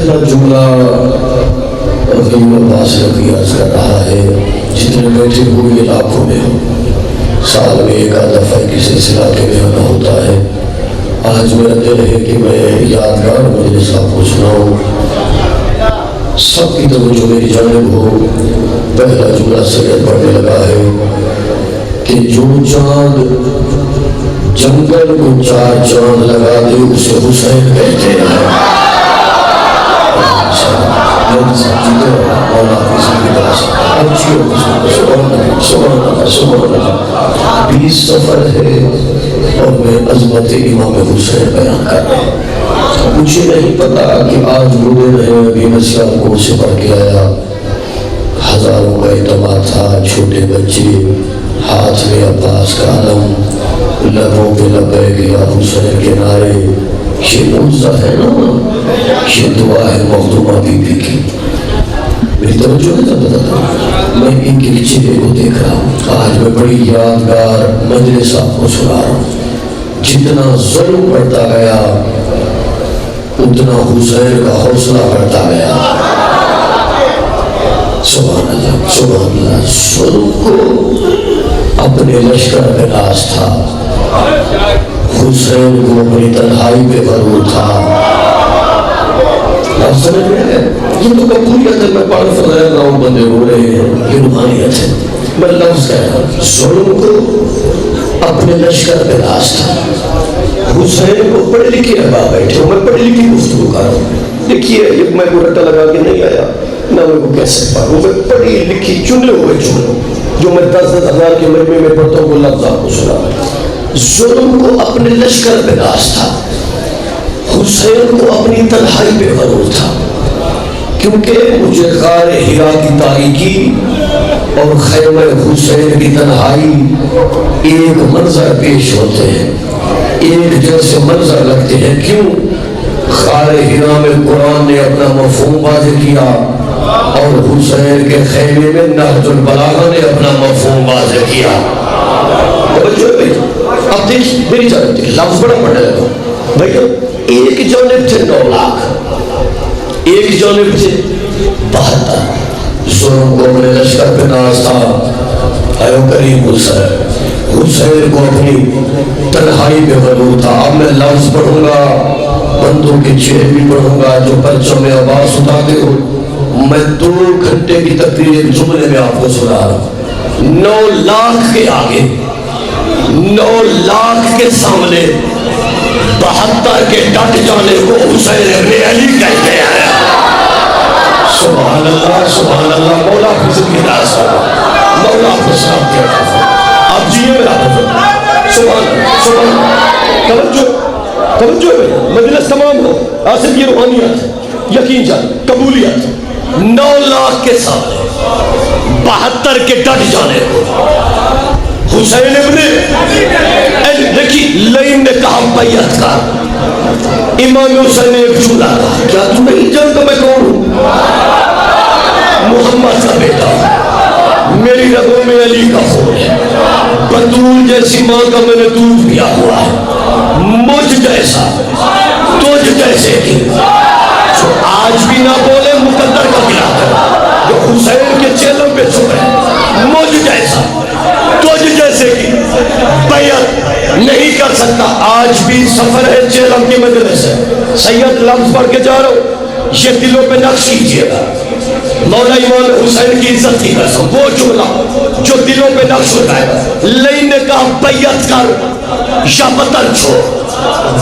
پہلا جملہ غریب عباس رضی عرض کر رہا ہے، جتنے بیٹھے ہوئے علاقوں میں ہوں، سال میں ایک آدھ دفعہ کسی علاقے میں آنا ہوتا ہے۔ آج میرا دل ہے کہ میں یادگار مجلس آپ کو سناؤں، سب کی توجہ میری جانب ہو۔ پہلا جملہ سید پڑھنے لگا ہے کہ جو چاند جنگل کو چار چاند لگا دے اسے حسین کہتے ہیں۔ بیس سفر ہے اور میں عظمت امام حسین بیان کر رہا ہوں۔ مجھے نہیں پتا کہ آج بوڑھے رہے، ابھی میں سیالکوٹ سے پڑھ کے آیا، ہزاروں کا اجتماع تھا، چھوٹے بچے، ہاتھ میں عباس کا علم، لبوں پہ لبیک یا حسین کے نعرے۔ یہ موعظہ ہے نا، یہ دعا ہے مخدومہ بی بی کی۔ میری توجہ نہیں تھا، میں ان کے چہرے کو دیکھ رہا ہوں۔ آج میں بڑی یادگار مجلس آپ کو سنا رہا ہوں۔ جتنا ظلم بڑھتا گیا اتنا حسین کا حوصلہ بڑھتا گیا۔ سبحان اللہ، سبحان اللہ۔ ظلم کو اپنے لشکر پہ ناز تھا، حسین کو اپنی تنہائی پہ غرور تھا۔ آپ سمجھ رہے ہیں؟ یہ تو قبولیت ہے، میں پڑھ رہا ہوں، بندے ہو رہے ہیں، یہ روحانیت ہے۔ میں لفظ کہہ رہا ہوں، ظلم کو اپنے لشکر پہ ناز تھا۔ حسین کو پڑھے لکھے ابا بیٹھے ہو، میں پڑھی لکھی گفتگو کر رہا ہوں۔ دیکھیے میں کو رٹا لگا کے نہیں آیا، نہ میں کو کیسے پڑھوں، میں پڑھی لکھی چنے ہوئے جملوں جو میں 10,000 کے مجمع میں پڑھتا ہوں، وہ لفظ آپ کو سنا۔ ظلم کو اپنے لشکر پہ ناز تھا، حسین کو اپنی تنہائی پہ غرور تھا، کیونکہ مجھے غار ہرا کی تاریکی اور خیمہ حسین کی تنہائی ایک منظر پیش ہوتے ہیں، ایک جیسے منظر لگتے ہیں۔ کیوں؟ غار ہرا میں قرآن نے اپنا مفہوم واضح کیا اور حسین کے خیمے میں نہج البلاغہ نے اپنا مفہوم واضح کیا۔ اب دیکھیں میری جانب دیکھیں، لفظ بڑا پڑھنے لگا بھائی۔ ایک جانب تھے 9 لاکھ، ایک جانب تھے 72۔ ظلم کو اپنے لشکر پہ ناز تھا، اے کریم حسین، حسین کو اپنی تنہائی پہ غرور تھا۔ اب میں لفظ پڑھوں گا، بندوں کے چہرے بھی پڑھوں گا جو پرچم میں آواز اٹھاتے ہو۔ میں 2 گھنٹے کی تقریر ایک جملے میں آپ کو سنا رہا ہوں۔ 9 لاکھ کے آگے، 9 لاکھ کے سامنے 72 کے ڈٹ جانے کو حسین ابن علی کہتے ہیں۔ سبحان اللہ، سبحان اللہ۔ مولا فضل کی راز ہوگا، مولا فضل کی راز ہوگا۔ آپ جیئے میرا فضل، سبحان اللہ، سبحان اللہ۔ توجہ ہے، مجلس تمام ہو، آصف یہ روحانیت، یقین جان، قبولیت۔ 9 لاکھ کے سامنے 72 کے ڈٹ جانے کو حسین ابن دیکھیے لئیم نے کہا بیعت کر۔ امام حسین نے ایک جملہ کہا، کیا تم نہیں جانتا میں کون ہوں؟ محمد کا بیٹا، میری رگوں میں علی کا خون ہے، بطول جیسی ماں کا میں نے دودھ پیا ہوا ہے، مجھ جیسا تجھ جیسے کی جو آج بھی نہ بولے مقدر کا گلا کر، جو حسین کے چیلوں پہ چھوڑے، مجھ جیسا تجھ جیسے کی بیعت نہیں کر سکتا۔ آج بھی سفر ہے چیلم کی مجلس ہے، سید لفظ پڑھ کے جا رہا ہوں، یہ دلوں پہ نقش کیجئے گا۔ مولا امام حسین کی عزت کی قسم، وہ جملہ جو دلوں پہ نقش ہوتا ہے۔ لئیم نے کہا بیعت کر یا وطن چھوڑ،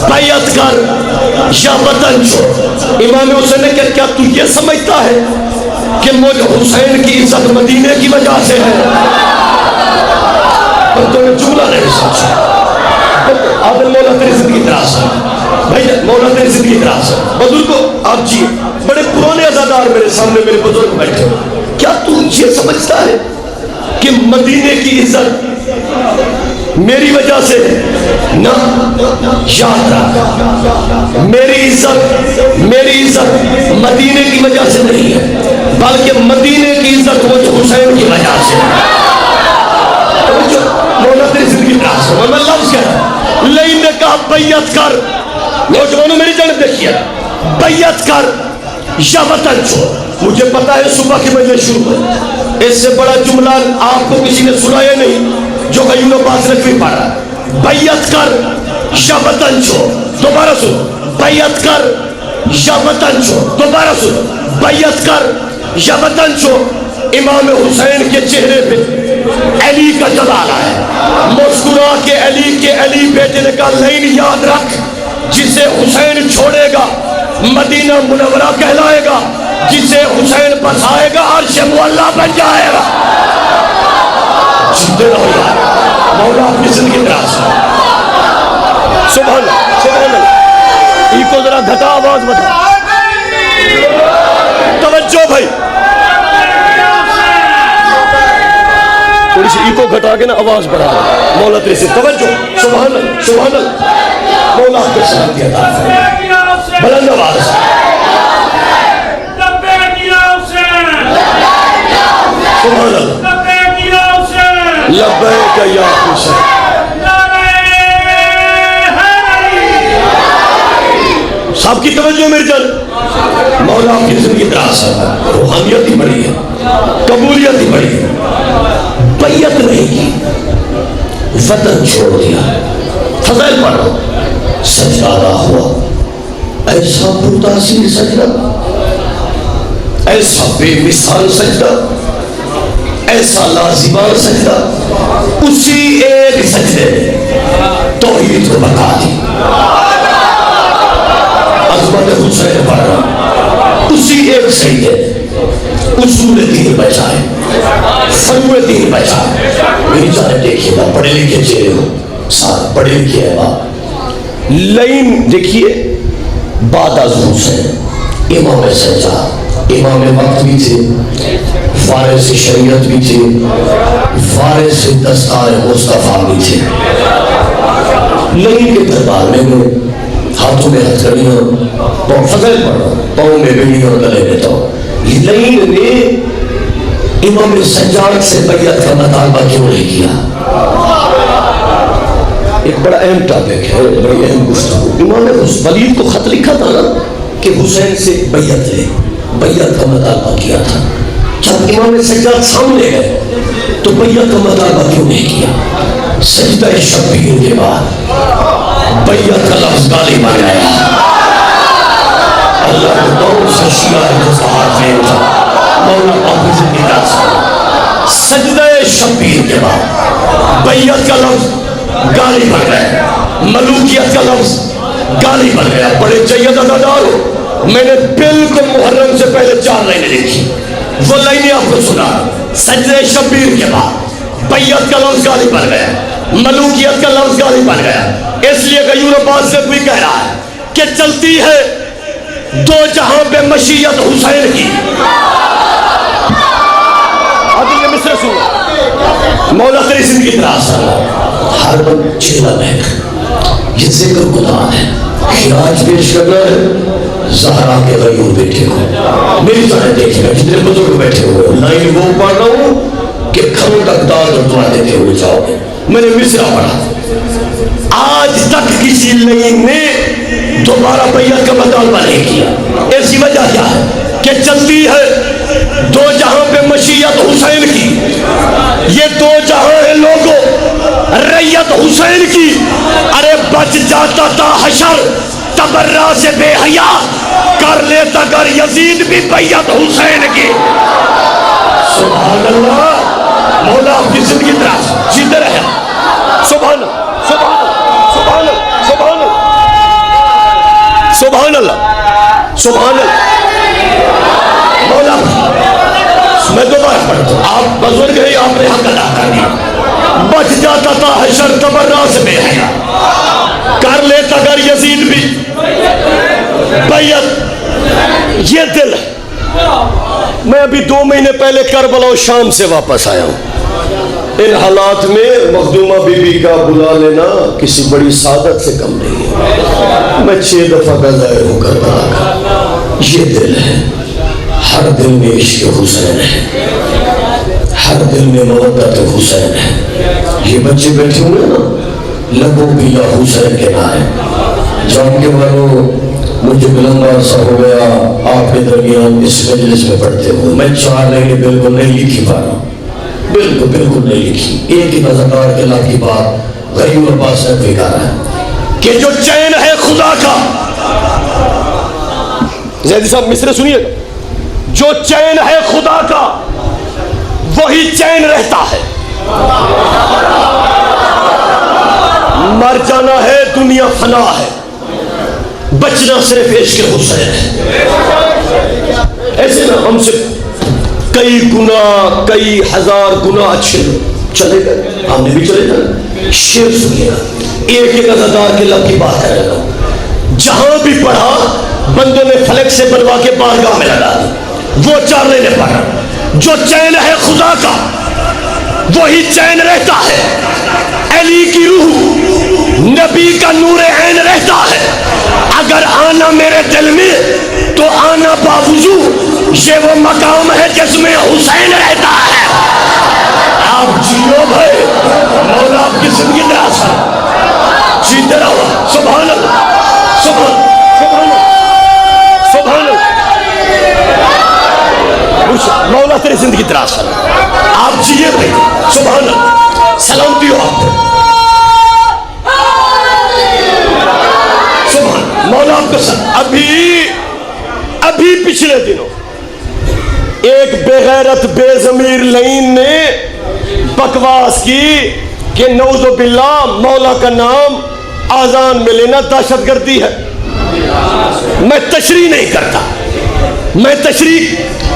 بیعت کر یا وطن چھوڑ۔ امام حسین نے کہا کیا تو یہ سمجھتا ہے کہ مجھ حسین کی عزت مدینے کی وجہ سے ہے؟ تو نے جملہ نہیں سمجھا۔ عادل مولا تیری زندگی دراز ہے بھائی، مولا تیری زندگی دراز ہے۔ بزرگوں آپ جیئے، بڑے پرانے عزادار میرے سامنے میرے بزرگ بیٹھے، کیا تو یہ سمجھتا ہے کہ مدینے کی عزت میری وجہ سے؟ نہ، یاد رکھ، میری عزت مدینے کی وجہ سے نہیں ہے، بلکہ مدینے کی عزت مجھ حسین کی وجہ سے۔ مولا تیری زندگی دراز ہے، میں لفظ کہہ رہا ہوں۔ لئیم نے کہا بیعت کر، نوجوانوں میری جانب دیکھیے، بیعت کر یا وطن چھوڑ. مجھے پتا ہے صبح کی مجلس شروع ہے, اس سے بڑا جملہ آپ کو کسی نے سنایا نہیں جو غیور عباس نقوی پڑھا. بیعت کر یا وطن چھوڑ. دوبارہ سن, بیعت کر یا وطن چھوڑ. دوبارہ سن, بیعت کر یا وطن چھوڑ. امام حسین کے چہرے پہ علی کا جلال آیا, مسکرا کے علی بیٹے نے کہا لائن یاد رکھ, جسے حسین چھوڑے گا مدینہ منورہ کہلائے گا, جسے حسین بسائے گا عرش معلیٰ بن جائے گا. جیتے رہو یار, مولا اپنی زندگی دراز ہے. سبحان اللہ, سبحان اللہ. ای کو ذرا گھٹا آواز بتا, توجہ بھائی, تھوڑی سی ای کو گھٹا کے نا آواز بڑھا دیں. مولا تیرے سے توجہ. سبحان اللہ, سبحان اللہ. مولا آپ کے ساتھ دیا تھا بلند آواز. سبحان اللہ. لبیک یا حسین. صاحب کی توجہ میرے جان. مولا آپ کی زندگی دراز ہے, روحانیت ہی بڑی ہے, قبولیت ہی بڑی ہے. بیعت نہیں کی, وطن چھوڑ دیا. فضائل پڑھو. سجدہ ادا ہوا, ایسا پرتاثیر سجدہ, ایسا بے مثال سجدہ, ایسا لازمان سجدہ. اسی ایک سجدے توحید کو بتا دی. عظمت حسین پڑھ رہا, اسی ایک سجدے اصول دین بچائے, فروع دین بچائے. میری جانب دیکھیے گا, پڑھے لکھے چہرے ہو, ساتھ پڑھے لکھے ہے باپ. لائن دیکھیے, بعد از حسین امام سجاد, امام وقت بھی تھے, وارث شریعت بھی تھے, وارث دستار مصطفیٰ بھی تھے. لائن کے دربار میں گئے, ہاتھوں میں ہتھکڑیاں, فضل پڑھا, پاؤں میں بیڑیاں, گلے میں تو. لائن نے امام سجاد سے بیعت کا مطالبہ کیوں نہیں کیا؟ ایک بڑا اہم ٹاپک ہے, بڑی اہم گفتگو. امام ولید کو خط لکھا تھا نا کہ حسین سے بیعت لے, بیعت کا مطالبہ کیا تھا. جب امام سجاد سامنے گئے تو بیعت کا مطالبہ کیوں نہیں کیا؟ سجدہ شبیر کے بعد بیعت کا لفظ گالی بن گیا. اللہ کو دور سے شیعہ جو صحاب فیم تھا, مولا حافظ کی داستان. سجدہ شبیر کے بعد بیعت کا لفظ گالی بن گیا, ملوکیت کا لفظ گالی بن گیا. بڑے جید ادادار ہو, میں نے بالکل محرم سے پہلے 4 لائنیں لکھی, وہ لائنیں آپ کو سنا. سجدہ شبیر کے بعد بیعت کا لفظ گالی بن گیا, ملوکیت کا لفظ گالی بن گیا. اس لیے غیور عباس نقوی کہہ رہا ہے کہ چلتی ہے دو جہاں پہ مشیت حسین کی. ابھی یہ مصرع سنو, مولا تیری زندگی دراز ہے. ہر وقت چیلا مہک, یہ ذکر قرآن ہے, خراج پیش کرنا ہے زہرا کے غیور بیٹے کو. میری طرح دیکھیں گا جتنے بزرگ بیٹھے ہوئے, لائن وہ پڑھ رہا ہوں کہ کھروں تک داد اور دعا دیتے ہوئے جاؤ گے. میں نے مصرع پڑھا, آج تک کسی لائن نے دوبارہ بیعت کا مطالبہ نہیں کیا. ایسی وجہ کیا ہے کہ چلتی ہے دو جہاں پہ مشیت حسین کی. یہ دو جہاں ہیں لوگوں, ریت حسین کی. ارے بچ جاتا تھا حشر تبرہ سے بے حیا, کر لیتا گر یزید بھی بیعت حسین کی. سبحان اللہ. مولا آپ کی زندگی دراز, جیتے رہے. سبحان اللہ, سبحان اللہ, سبحان اللہ, سبحان اللہ, سبحان اللہ. مولا میں دوبارہ پڑھتا ہوں, آپ بزرگ ہیں, آپ نے حق ادا کر دیا. بچ جاتا تھا حشر تبرہ سے بے حیا, کر لیتا گر یزید بھی بیعت. یہ دل ہے. میں ابھی 2 مہینے پہلے کربلا و شام سے واپس آیا ہوں. ان حالات میں مخدومہ بی بی کا بلا لینا کسی بڑی سعادت سے کم نہیں ہے. میں 6 دفعہ کا ظاہر ہوں کربلا کا. یہ دل ہے, ہر دل میں عشق حسین ہے, ہر دل میں محبت حسین ہے. یہ بچے بیٹھے ہوئے نا, لبوں بھی یا حسین کے نعرے. جب کے باروں مجھے لمبا عرصہ ہو گیا آپ کے درمیان اس مجلس میں پڑھتے ہوئے، میں 4 لائنیں بالکل نہیں لکھی پا رہا، بالکل نہیں لکھی۔ ایک ہی مزدار کے لفظ کی بات غریب عباس نے بھی کہا ہے کہ جو چین ہے خدا کا، زیدی صاحب مصرے سنیے گا، جو چین ہے خدا کا وہی چین رہتا ہے، مر جانا ہے دنیا فنا ہے، بچنا صرف عشق حسین ہے۔ ایسے نا ہم سے کئی گناہ، کئی ہزار گناہ اچھے چلے گئے، ہم نے بھی چلے گئے۔ شعر سنیے گا، ایک عزادار کے لب کی بات کر رہا ہوں، جہاں بھی پڑھا بندوں نے فلک سے بنوا کے بارگاہ میں لگا دی، وہ 4 لائنیں پڑھا، جو چین ہے خدا کا وہی چین رہتا ہے، علی کی روح نبی کا نور عین رہتا ہے، اگر آنا میرے دل میں تو آنا باوضو، یہ وہ مقام ہے جس میں حسین رہتا ہے۔ آپ جیو بھائی، مولا آپ کی زندگی دراز ہے، جیتے رہو، سبحان اللہ، سبحان اللہ، سبحان اللہ، مولا تیری زندگی دراز ہے، آپ جیے بھائی، سبحان اللہ، سلامتی ہو آپ کو، سبحان مولا آپ کو سلام۔ ابھی پچھلے دنوں ایک بے غیرت بے ضمیر لعین نے بکواس کی کہ نعوذ باللہ مولا کا نام آذان میں لینا دہشت گردی ہے۔ میں تشریح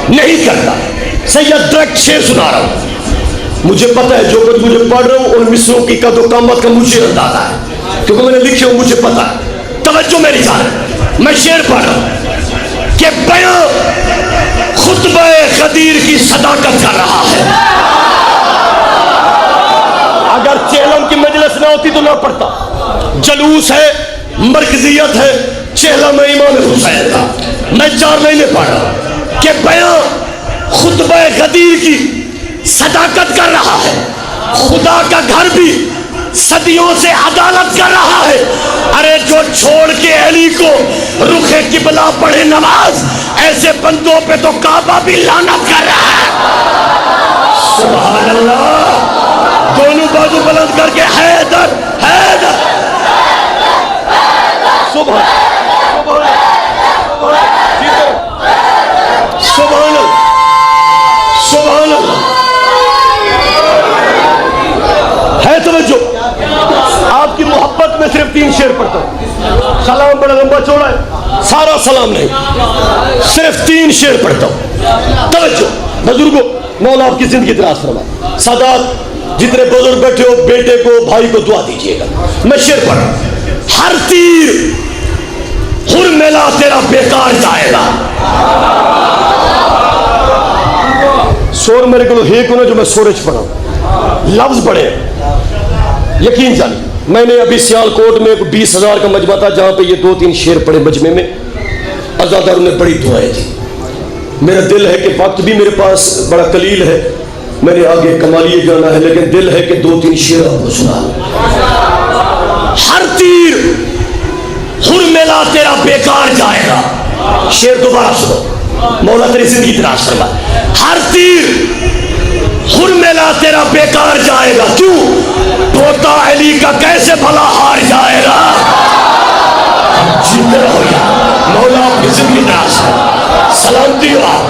نہیں کرتا، سید ڈائریکٹ شعر سنا رہا ہوں، مجھے پتہ ہے جو کچھ مجھے پڑھ رہا ہوں ان مصروں کی قد و قامت کا مجھے اندازہ ہے، کیونکہ میں نے لکھے ہوں، مجھے پتہ ہے۔ توجہ میری جان، میں شعر پڑھ رہا ہوں کہ بیاں خطبہ غدیر کی صداقت کر رہا ہے۔ اگر چہلم کی مجلس نہ ہوتی تو نہ پڑھتا، جلوس ہے، مرکزیت ہے، چہلم امام حسین کا، میں 4 لائنیں پڑھ رہا ہوں کہ بیاں خطبہ غدیر کی صداقت کر رہا ہے، خدا کا گھر بھی صدیوں سے عدالت کر رہا ہے، ارے جو چھوڑ کے علی کو رخ قبلہ پڑھے نماز، ایسے بندوں پہ تو کعبہ بھی لعنت کر رہا ہے۔ سبحان اللہ، دونوں بازو بلند کر کے حیدر حیدر، سبحان سبحان اللہ، سبحان اللہ ہے۔ توجہ، آپ کی محبت میں صرف 3 شعر پڑھتا ہوں، سلام بڑا لمبا چوڑا ہے، سارا سلام نہیں، صرف 3 شعر پڑھتا ہوں۔ توجہ بزرگوں، مولا آپ کی زندگی دراز فرمائے۔ سادات جتنے بزرگ بیٹھے ہو، بیٹے کو بھائی کو دعا دیجیے گا۔ میں شعر پڑھ رہا ہوں، ہر تیر حرملا تیرا بیکار جائے گا۔ سور میرے کو ہے کو نا جو میں سورج پڑھا ہوں، لفظ پڑھے، یقین جانیے میں نے ابھی سیال کوٹ میں 20,000 کا مجمع تھا جہاں پہ یہ 2-3 شعر پڑھے مجمع میں، عزاداروں نے بڑی دعائیں دی۔ میرا دل ہے کہ وقت بھی میرے پاس بڑا قلیل ہے، میں نے آگے کمالیے جانا ہے، لیکن دل ہے کہ 2-3 شعر آپ کو سنا۔ ہر تیر حرملا تیرا بیکار جائے گا، شعر دوبارہ سنو، مولا تیری زندگی دراز فرمائے۔ ہر تیر حرملا تیرا بیکار جائے گا، کیوں؟ طوطا علی کا کیسے بھلا ہار جائے گا۔ جیتے رہو یار، مولا آپ کی زندگی دراز ہے، سلامتی ہو آپ،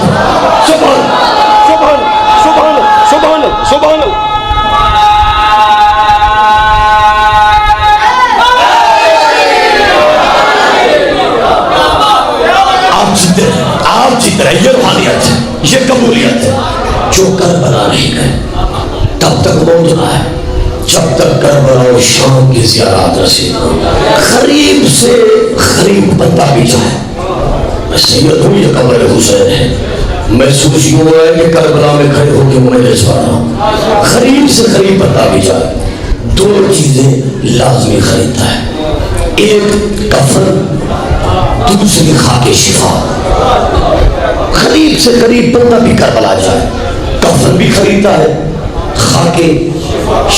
سبحان سبحان سبحان سبحان سبحان۔ آپ جیت رہے، یہ روحانیت ہے، یہ قبولیت ہے۔ جو کربلا نہیں گئے تب تک موت نہ ہے، جب تک کربلا و شام کی زیارات رسید۔ غریب سے غریب بندہ بھی جائے، میں سید ہوں، یہ قبر حسین ہے، محسوس یوں ہوا ہے کہ کربلا میں کھڑے ہو کے مجلس پڑھ رہا ہوں۔ غریب سے غریب بندہ بھی جائے، 2 چیزیں لازمی خریدتا ہے، ایک کفن، دوسری خاک شفا۔ غریب سے غریب بندہ بھی کربلا جائے، کفن بھی خریدتا ہے، خاک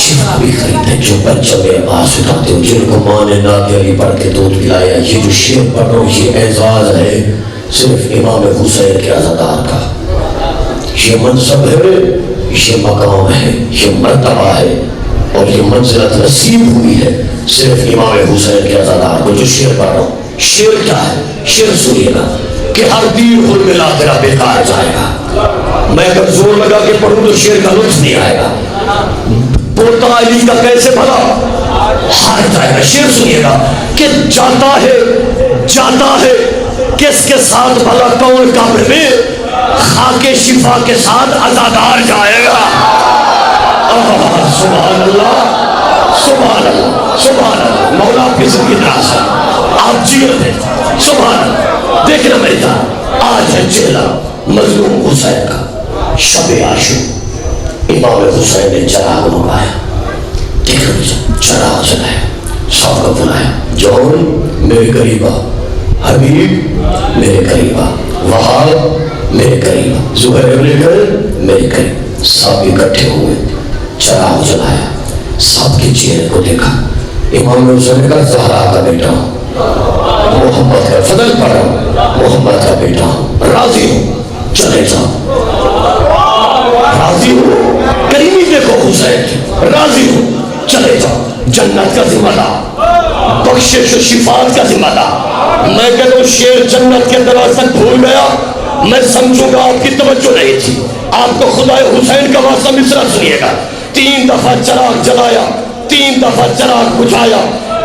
شفا بھی خریدے جو بچوں میں آواز اٹھاتے ہو، جن کو ماں نے ناک علی پڑھ کے دودھ پلایا. یہ جو شعر پڑھ رہا ہوں یہ اعزاز ہے صرف امام حسین کے عزادار کا. یہ منصب ہے، یہ مقام ہے، یہ مرتبہ ہے، اور یہ منزلت نصیب ہوئی ہے صرف امام حسین کے عزادار کو. جو شعر پڑھ رہا ہوں شعر کیا ہے؟ شعر سنیے گا کہ ہر دیر خود ملا تیرا بیکار جائے گا. میں اگر زور لگا کے پڑھوں تو شعر کا لطف نہیں آئے گا. پوتا علی کا کیسے بھلا ہار جائے گا. شعر سنیے گا کہ جاتا ہے کس کے ساتھ بھلا کون قبر میں، خاک شفا کے ساتھ عزادار جائے گا. سبحان اللہ سبحان اللہ سبحان اللہ. مولا آپ کی زندگی دراز ہے، آپ جیت ہیں. سبحان اللہ. دیکھنا میری جان، آج ہے چہلہ مظلوم حسین کا شب عاشور. امام حسین نے چراغ منگایا، دیکھنا میری جان، چراغ جلایا، سب کو بلایا. جون میرے قریب آ، حبیب میرے قریب آ، وہاب میرے قریب آ، زہیر میرے قریب. سب اکٹھے ہوئے، چراغ جلایا، سب کے چہرے کو دیکھا. امام حسین کا زہرا کا بیٹا ہوں، محمد کا فضل پڑھ رہا ہوں، محمد کا بیٹا ہوں، راضی ہوں، چلے جاؤ. راضی ہوں، کریمی دیکھو حسین، راضی ہوں، چلے جاؤ. جنت کا ذمہ دار، بخشش و شفاعت کا ذمہ دار. میں کہتا ہوں شیر جنت کے دروازے تک بھول گیا، میں سمجھوں گا آپ کی توجہ نہیں تھی. آپ کو خدا حسین کا واسطہ مصرع سنیے گا. 3 دفعہ چراغ جلایا، 3 دفعہ چراغ بجھایا،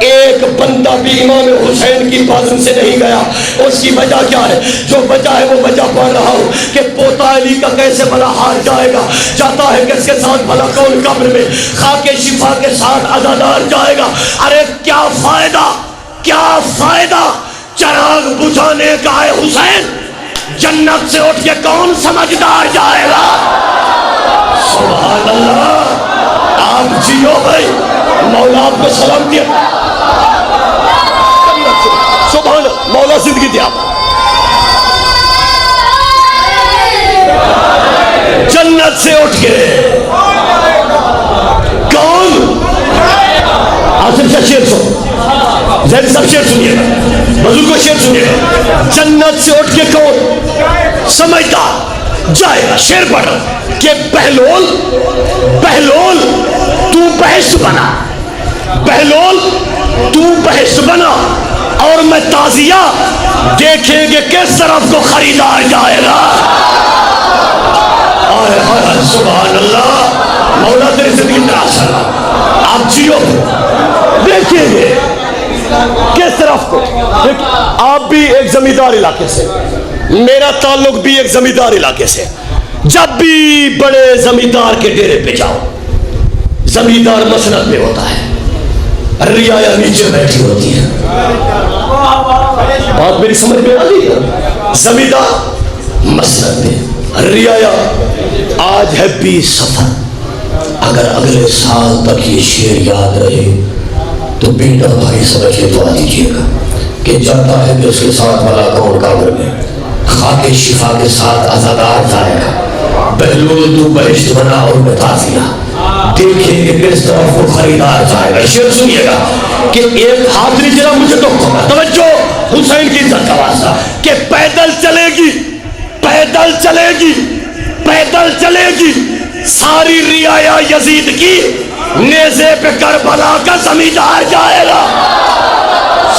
ایک بندہ بھی امام حسین کی بازن سے نہیں گیا. اس کی وجہ کیا ہے؟ جو وجہ ہے وہ وجہ پڑھ رہا ہوں کہ پوتا علی کا کیسے بھلا ہار جائے گا. جاتا ہے کس کے ساتھ بھلا کون قبر میں، خاک شفا کے ساتھ عزادار جائے گا. ارے کیا فائدہ، کیا فائدہ چراغ بجھانے کا ہے حسین، جنت سے اٹھ کے کون سمجھدار جائے گا. سبحان اللہ. آپ جیو بھائی، مولا آپ کو سلام دیا. سبحان اللہ. مولا زندگی دیا. جنت سے اٹھ کے کون، آصف شاہ شیر سن، زید صاحب شیر سنیے، بزرگ کو شیر سنیے. جنت سے اٹھ کے کون سمجھدار جائے گا. شیر پڑھ کہ بہلول تو بہشت بنا، بہلول تو بہشت بنا، اور میں تازیہ دیکھیں گے کس طرف کو خریدار جائے گا. سبحان اللہ. مولا تیری زندگی دراز ہے، آپ جیو، دیکھیں گے کس طرف کو. آپ بھی ایک زمیندار علاقے سے، میرا تعلق بھی ایک زمیندار علاقے سے. جب بھی بڑے زمیندار کے ڈیرے پہ جاؤ، زمیندار مسند میں ہوتا ہے، رعایا نیچے بیٹھی ہوتی ہے. بات میری سمجھ میں آ گئی ہے؟ زمیندار مسند میں، رعایا. آج ہے 20 صفر. اگر اگلے سال تک یہ شعر یاد رہے تو بیٹا بھائی سمجھ کے دعا دیجیے گا کہ جاتا ہے کہ اس کے ساتھ والا کون قبر میں، خاک شفا کے ساتھ عزادار جائے گا. بہلول تو بہشت بنا اور میں تازیہ دیکھیں گے کس طرف وہ خریدار جائے گا. شعر سنیے گا کہ ایک ہاتھ نہیں چلا مجھے تو توجہ حسین کی عزت کا واسطہ کہ پیدل چلے گی، پیدل چلے گی، پیدل چلے گی ساری رعایا یزید کی، نیزے پہ کربلا کا زمیندار جائے گا.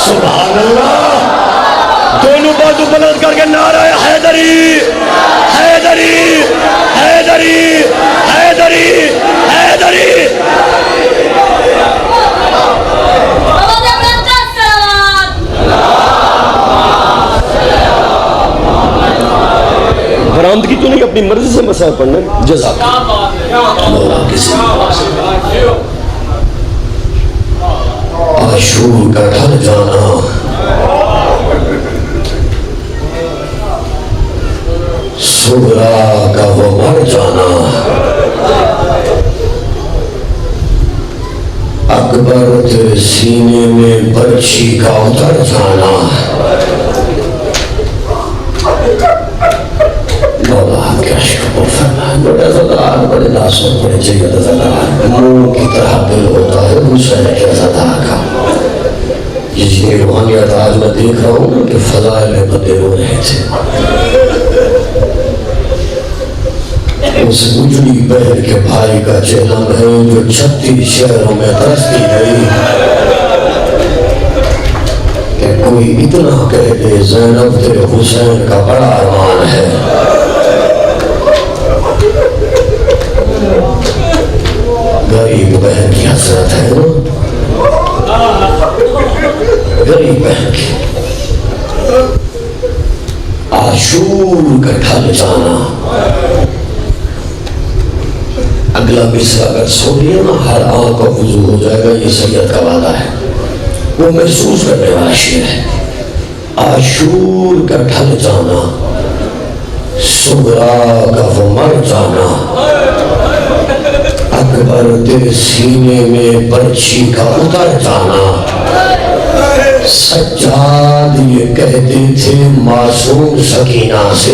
سبحان اللہ. دونوں بازو بلند کر کے نعرہ حیدری حیدری حیدری حیدری حیدری. برآمد کی تو نہیں، اپنی مرضی سے مسائل پڑھنا. جزاک اللہ. عاشور کا ڈھل جانا، صغرا کا وہ مر جانا، اکبر تیرے سینے میں برچھی کا اتر جانا. مولا کے عشق کو فرما. بڑے زدار بڑے انداز میں بڑے جید ازادار منہ کی طرح دل ہوتا ہے حسین کے ازادار کا. یہ جتنی روحانیت آج میں دیکھ رہا ہوں کہ فضائل میں بندے رو رہے تھے. اس اجڑی بہن کے بھائی کا جنم ہے جو 36 شہروں میں درستی گئی کہ کوئی اتنا کہہ دے زینب تیرے حسین کا بڑا ارمان ہے. غریب بہن کی حسرت ہے نا، غریب بہن کی. عاشور کا ڈھل جانا. اگلا مصرع اگر سو لیا نا ہر آنکھ کا وضو ہو جائے گا. یہ سید کا وعدہ ہے، وہ محسوس کرنے والا شعر ہے. عاشور کا ڈھل جانا، صغرا کا وہ مر جانا، اکبر تیرے سینے میں برچی کا اتر جانا. سجاد یہ کہتے تھے معصوم سکینہ سے،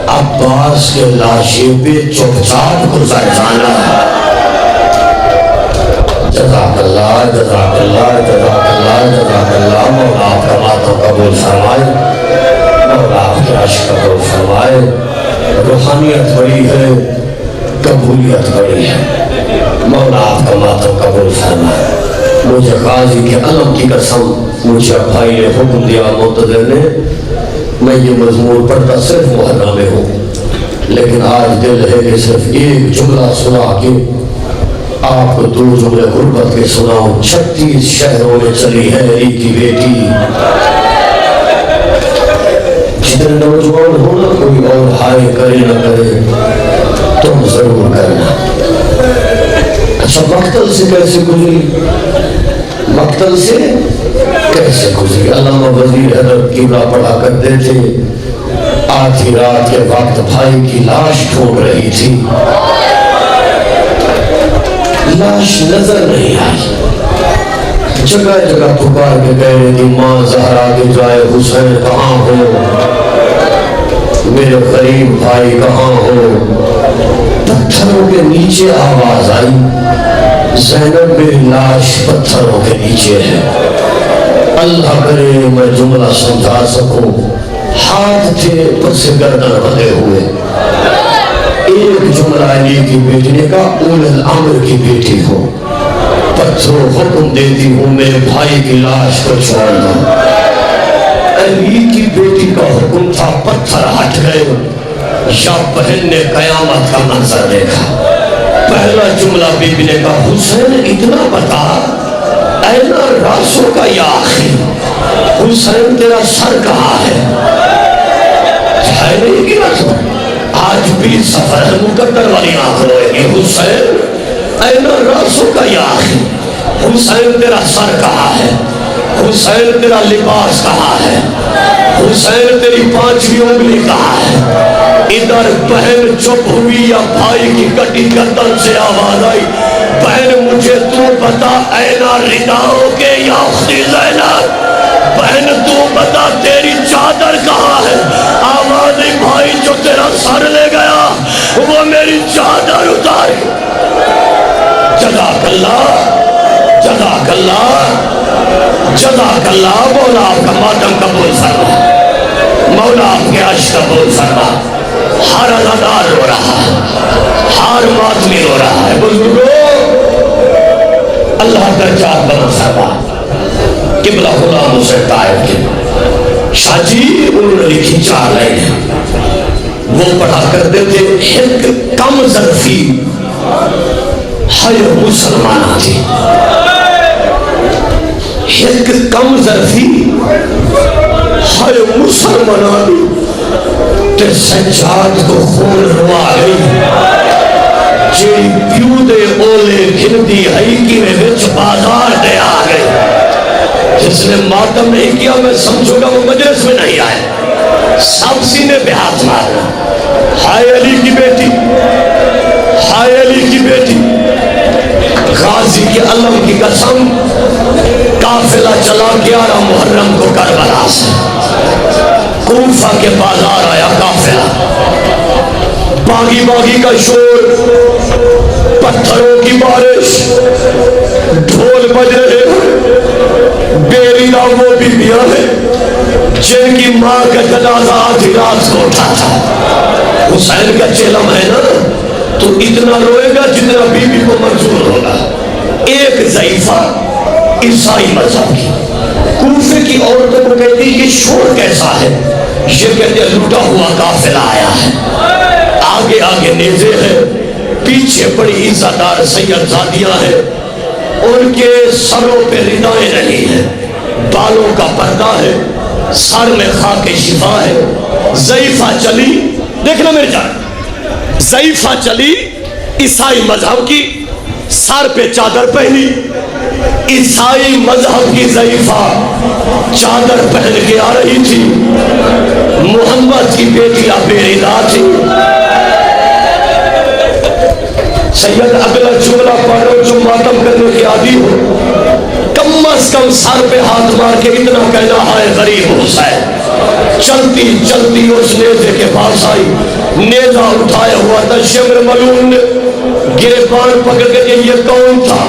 عباس کے لاشے پہ چپ چاپ گزر جانا. جزاک اللہ جزاک اللہ جزاک اللہ جزاک اللہ. مولا آپ کا ماتم قبول فرمائے، مولا آپ کے عشق قبول فرمائے. روحانیت بڑی ہے، قبولیت بڑی ہے. مولا آپ کا ماتم قبول فرمائے. مجھے غازی کے علم کی قسم مجھے بھائی نے حکم دیا معتدل نے، میں یہ مضمون پڑھتا صرف محرم میں ہوں، لیکن آج دل ہے کہ صرف ایک جملہ سنا کے آپ کو 2 جملے غربت کے سناؤں. 36 شہروں میں چلی ہے علی کی بیٹی. جتنے نوجوان ہو نا کوئی اور ہائے کرے نہ کرے تم ضرور کرنا. اچھا مقتل سے کیسے گزری؟ مقتل سے کیسے گزری؟ علامہ وزیر حضرت قبلہ پڑھا کرتے تھے. آدھی رات کے وقت بھائی کی لاش ڈھونڈ رہی تھی، لاش نظر نہیں آئی. جگہ جگہ پکار کے کہہ رہی تھی ماں زہرا کے جائے حسین کہاں ہو، میرے غریب بھائی کہاں ہو. پتھروں کے نیچے آواز آئی، زینب میری لاش پتھروں کے نیچے ہے. اللہ کرے میں جملہ سمجھا سکوں. ہاتھ تھے پر سے گردن بندھے ہوئے. ایک جملہ علی کی بیٹی نے کہا اول الامر کی بیٹی ہو، پتھروں حکم دیتی ہوں میرے بھائی کی لاش کو چھوڑ دو. علی کی بیٹی کا حکم تھا، پتھر ہٹ گئے. یا بہن نے قیامت کا منظر دیکھا. پہلا جملہ بی بی نے کہا حسین اتنا بتا، اینا راسوں کا یا آخی، حسین تیرا سر کہاں ہے؟ ٹھہرے گی نہ تو آج بھی سفر ہے، مقدر والی آنکھ روئے گی. حسین اینا راسوں کا یا آخی، حسین تیرا سر کہاں ہے؟ حسین تیرا لباس کہاں ہے؟ حسین تیری 5ویں انگلی کہاں ہے؟ ادھر بہن چپ ہوئی یا بھائی کی کٹی گردن سے آواز آئی، بہن مجھے تو بتا اینا رداؤں کے یا اختی زینب، بہن تو بتا تیری چادر کہاں ہے؟ آواز بھائی جو تیرا سر لے گیا وہ میری چادر اتاری. جزاک اللہ جزاک اللہ جزاک اللہ. مولا آپ کا ماتم قبول فرما، مولا آپ کے عشق قبول فرما. ہر ازادار رو رہا ہے، ہر ماتمی رو رہا ہے. بزرگوں اللہ درجات بلند فرما. قبلہ غلام حسین طائف کے شاہ جی انہوں نے لکھی 4 لائنیں، وہ پڑھا کرتے تھے ہلک کم ظرفی ہے مسلمانہ تھی. ہلک کم ظرفی ہے مسلمانہ تھی. تے سجاد کو خون روا گئی جی پیو دے اولے گھندی حیقی میں وچ بازار دے آ گئی. جس نے ماتم نہیں کیا میں سمجھوں گا وہ مجلس میں نہیں آئے. سب سینے پہ ہاتھ مارنا. ہائے علی کی بیٹی، ہائے علی کی بیٹی. غازی کے علم کی قسم قافلہ چلا 11 محرم کو کربلا سے کوفہ کے بازار آیا قافلہ. باغی باغی کا شور، پتھروں کی بارش، ڈھول بج رہے ہیں، بیریاں وہ بیویاں ہیں جن کی ماں کا جنازہ آدھی رات کو اٹھا تھا۔ حسین کا چلم ہے نا تو اتنا روئے گا جتنا بی بی کو منظور ہوگا۔ ایک ضعیفہ عیسائی مذہب کی کوفے کی عورتوں کو کہتی یہ شور کیسا ہے؟ یہ کہتے لٹا ہوا قافلہ آیا ہے، آگے آگے نیزے ہیں، پیچھے بڑی عزت دار سیدزادیاں ہیں، ان کے سروں پہ ردائیں نہیں ہیں، بالوں کا پردہ ہے، سر میں خاک شفا ہے۔ ضعیفہ چلی، دیکھنا میرے جان، ضعیفہ چلی عیسائی مذہب کی، سر پہ چادر پہنی، عیسائی مذہب کی ضعیفہ چادر پہن کے آ رہی تھی، محمد کی بیٹیاں بے ردا تھی۔ سید اگلا جملہ پڑھو جو ماتم کرنے کے عادی ہو، کم از کم سر پہ ہاتھ مار کے اتنا کہنا ہے غریب حسین۔ چلتی چلتی اس نیزے کے پاس آئی، نیزہ اٹھایا ہوا تھا، شمر ملون نے گریبان پکڑ کے یہ کون تھا؟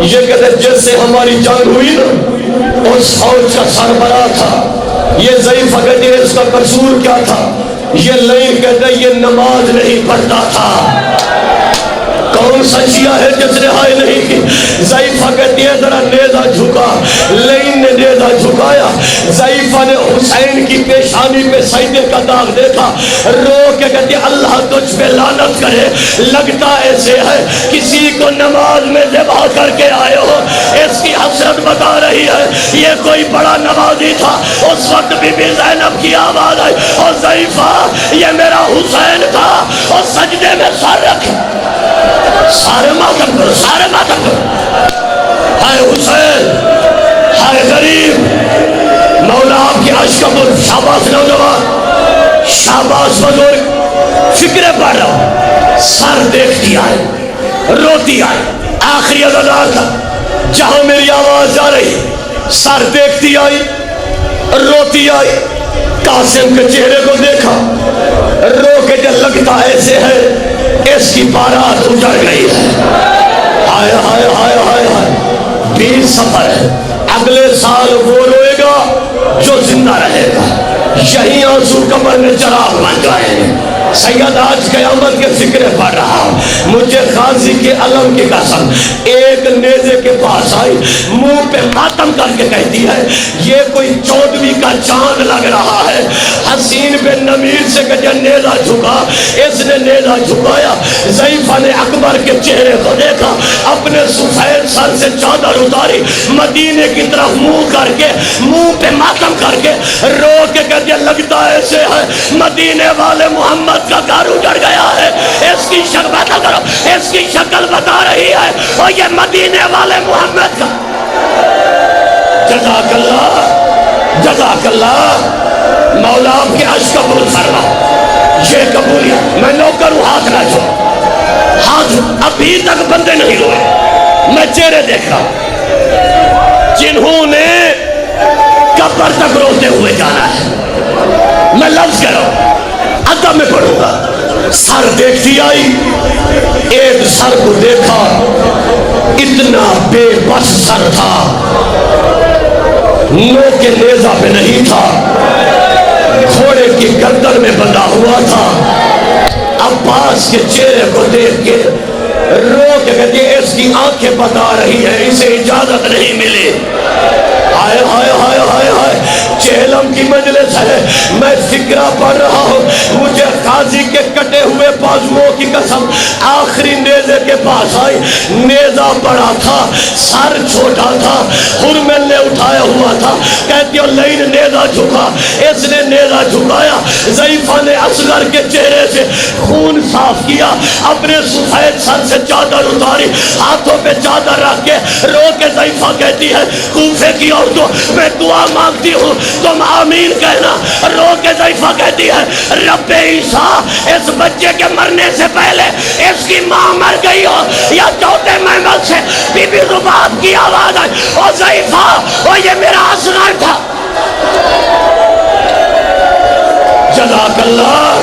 یہ کہتے جس سے ہماری جنگ ہوئی نا اس فوج کا سربراہ تھا۔ یہ ضعیفہ کہتے اس کا قصور کیا تھا؟ یہ لئیم کہتے یہ نماز نہیں پڑھتا تھا۔ کون سا شیعہ ہے جس نے ہائے نہیں کی؟ ضعیفہ کہتی ہے ذرا نیزہ جھکا، لئیم نے نیزہ جھکایا، ضعیفہ نے حسین کی پیشانی پہ سجدے کا داغ دیکھا، رو کے کہتی ہے اللہ تجھ پہ لعنت کرے، لگتا ایسے ہے کسی کو نماز میں ذبح کر کے آئے ہو۔ اس کی حسرت بتا رہی ہے یہ کوئی بڑا نمازی تھا۔ اس وقت بی بی زینب کی آواز آئی اور ضعیفہ یہ میرا حسین تھا، اور سجدے میں سر رکھے، سارے ماتم کرو، سارے ماتم کرو، ہائے حسین، ہائے غریب، مولا آپ کی عشق قبول۔ شاباش نوجوان، شاباش بزرگ، فکرے پڑھ رہا ہوں، سر دیکھتی آئی، روتی آئی، آخری اداکار تھا جہاں میری آواز جا رہی، سر دیکھتی آئی، روتی آئی، قاسم کے چہرے کو دیکھا، رو کے جب لگتا ایسے ہے اس کی بارات اجڑ گئی ہے۔ ہائے ہائے ہائے ہائے ہائے، 20 سفر ہے، اگلے سال وہ روئے گا جو زندہ رہے گا، یہی آنسو کمر میں چراغ بن جائیں گے۔ سید آج قیامت کے فکرے پڑھ رہا ہوں، مجھے غازی کے علم کی قسم ایک نیزے کے پاس آئی، منہ پہ ماتم کر کے کہتی ہے یہ کوئی 14ویں کا چاند لگ رہا ہے۔ حسین بن نمیر سے کہ نیزہ جھکا، اس نے نیزہ جھکایا، ضعیفہ نے اکبر کے چہرے کو دیکھا، اپنے سفید سر سے چادر اتاری، مدینے کی طرف منہ کر کے، منہ پہ ماتم کر کے رو کے کہتے لگتا ایسے ہے مدینے والے محمد کا گھر اجڑ گیا ہے۔ اس کی شکل بتا کرو، اس کی شکل بتا رہی ہے اور یہ مدینے والے محمد کا۔ جزاک اللہ، جزاک اللہ، مولا آپ کے عشق قبول فرما، یہ قبولیت۔ میں نوکر ہوں، ہاتھ نہ چھوڑ، ہاتھ ابھی تک بندے نہیں ہوئے، میں چہرے دیکھ رہا ہوں جنہوں نے قبر تک روتے ہوئے جانا ہے۔ میں لفظ کہہ رہا ہوں، ادب میں پڑھوں گا۔ سر دیکھتی آئی، ایک سر کو دیکھا، اتنا بے بس سر تھا، نو کے نیزہ پہ نہیں تھا، گھوڑے کی گردن میں بندھا ہوا تھا۔ عباس کے چہرے کو دیکھ کے رو کے کہتی ہے اس کی آنکھیں بتا رہی ہے اسے اجازت نہیں ملی۔ ہائے ہائے ہائے ہائے ہائے، چہلم کی مجلس ہے، میں فکرہ پڑھ رہا ہوں، مجھے قاضی کے کٹے ہوئے بازوؤں کی قسم آخری نیزے کے پاس آئی، نیزہ بڑا تھا، سر چھوٹا تھا، حرمل نے اٹھایا ہوا تھا، کہتی ہو لئین نیزہ جھکا، اس نے نیزہ جھکایا، ضعیفہ نے اصغر کے چہرے سے خون صاف کیا، اپنے سفید سر سے چادر اتاری، ہاتھوں پہ چادر رکھ کے رو کے ضعیفہ کہتی ہے کوفے کی عورتوں میں دعا مانگتی ہوں تم آمین کہنا۔ رو کے ضعیفہ کہتی ہے رب عیسیٰ اس بچے کے مرنے سے پہلے اس کی ماں مر گئی ہو یا چوتھے محمد سے بی بی رباب کی آواز آئی، او ضعیفہ او یہ میرا اصغر تھا۔ جزاک اللہ،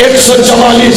144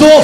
2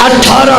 18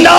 9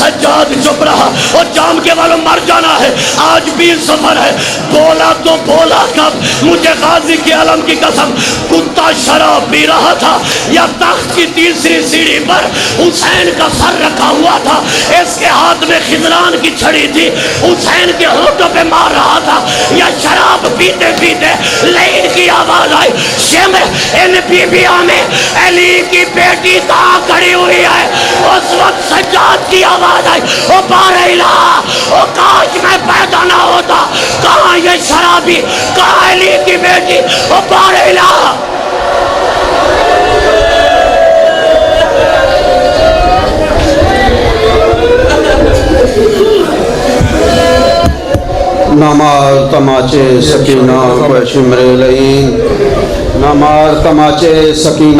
سجاد چپ رہا، اور جام کے والوں مر جانا ہے، آج بھی سفر ہے۔ بولا تو بولا کب، مجھے غازی کے علم کی قسم، کتا شراب پی رہا تھا یا تخت کی تیسری سیڑھی پر حسین کا سر رکھا ہوا تھا، اس کے ہاتھ میں خذلان کی چھڑی تھی، حسین کے ہونٹوں پہ مار رہا تھا، یا شراب پیتے پیتے لین کی آواز آئی، شمر ان بیبیوں میں علی کی بیٹی کہاں کھڑی ہوئی ہے؟ اس وقت سجاد کی آواز آئی، او بار الہ، او کاش میں پیدا نہ ہوتا، کہاں یہ شرابی، کہاں علی کی بیٹی، او بار الہ۔ نامار تماچے سکینہ کو شمر لئین، نامار تماچے سکینہ